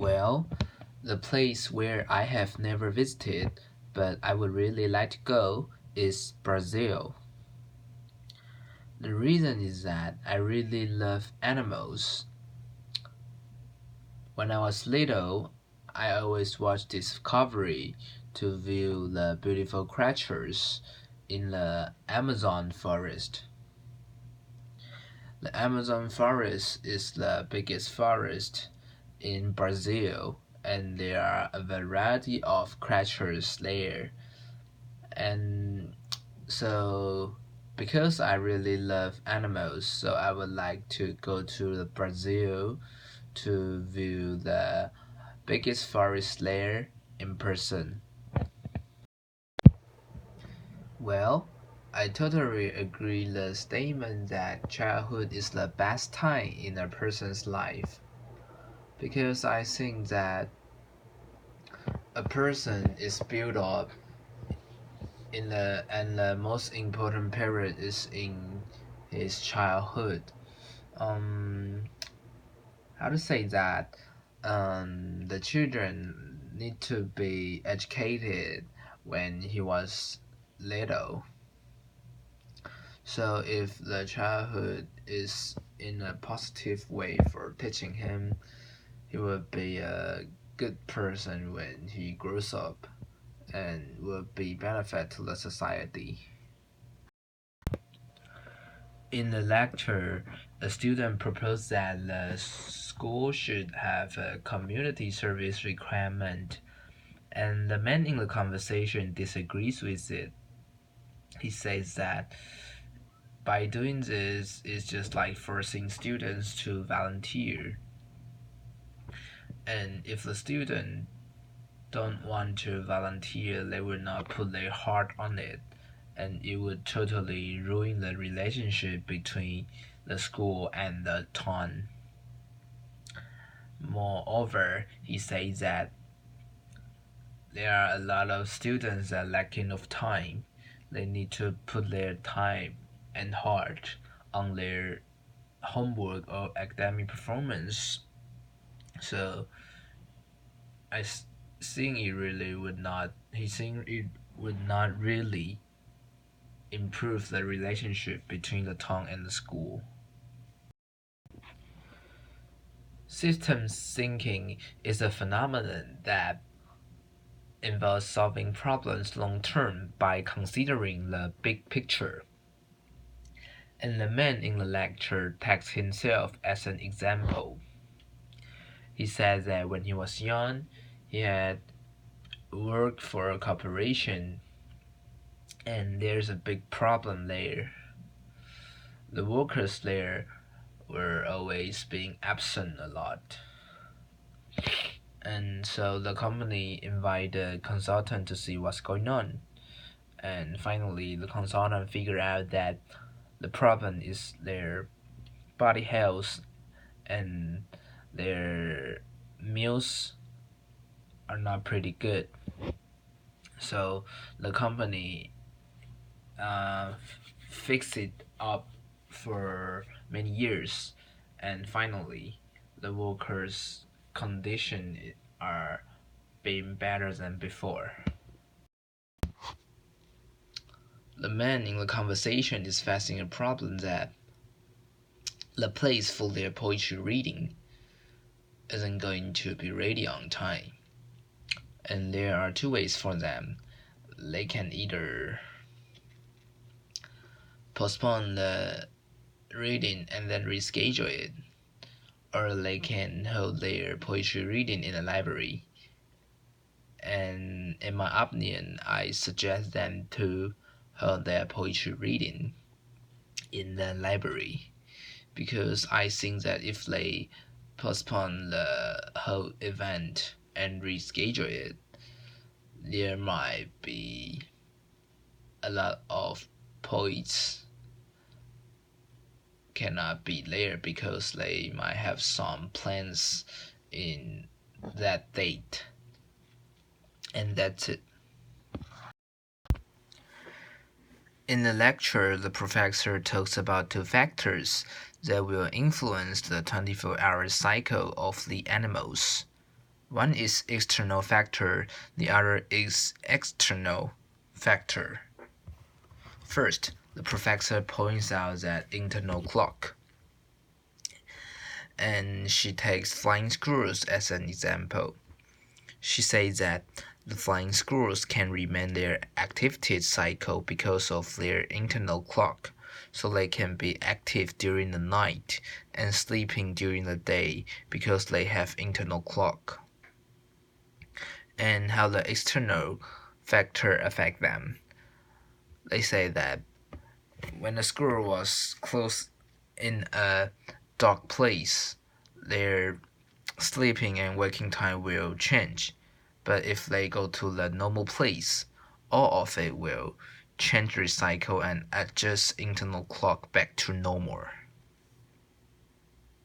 Well, the place where I have never visited, but I would really like to go, is Brazil. The reason is that I really love animals. When I was little, I always watched Discovery to view the beautiful creatures in the Amazon forest. The Amazon forest is the biggest forest in Brazil, and there are a variety of creatures there. And so, because I really love animals, so I would like to go to the Brazil to view the biggest forest there in person. Well, I totally agree the statement that childhood is the best time in a person's life because I think that a person is built up in the most important period is in his childhood. Um, how to say that? The children need to be educated when he was little. So if the childhood is in a positive way for teaching him, he will be a good person when he grows up and will be benefit to the society. In the lecture, a student proposed that the school should have a community service requirement, and the man in the conversation disagrees with it. He says that by doing this, it's just like forcing students to volunteer. And if the student don't want to volunteer, they will not put their heart on it, and it would totally ruin the relationship between the school and the town. Moreover, he says that there are a lot of students that lacking of time. They need to put their time and heart on their homework or academic performance. So I think it really would not. He think it would not really improve the relationship between the town and the school. Systems thinking is a phenomenon that involves solving problems long term by considering the big picture. And the man in the lecture takes himself as an example. He said that when he was young, he had worked for a corporation, and there's a big problem there. The workers there were always being absent a lot. And so the company invited a consultant to see what's going on. And finally, the consultant figured out that the problem is their body health and their meals are not pretty good. So the company fixed it up for many years, and finally, the workers' condition are being better than before. The man in the conversation is facing a problem that the place for their poetry reading isn't going to be ready on time. And there are two ways for them. They can either postpone the reading and then reschedule it, or they can hold their poetry reading in the library. And in my opinion, I suggest them to hold their poetry reading in the library because I think that if they postpone the whole event and reschedule it, there might be a lot of poets cannot be there because they might have some plans in that date. And that's it. In the lecture, the professor talks about two factors that will influence the 24-hour cycle of the animals. One is external factor, the other is external factor. First, the professor points out that internal clock, and she takes flying squirrels as an example. She says that the flying squirrels can remain their activity cycle because of their internal clock, so they can be active during the night and sleeping during the day because they have internal clock. And how the external factor affect them. They say that when a squirrel was close in a dark place, their sleeping and waking time will change. But if they go to the normal place, all of it will change, recycle, and adjust internal clock back to normal.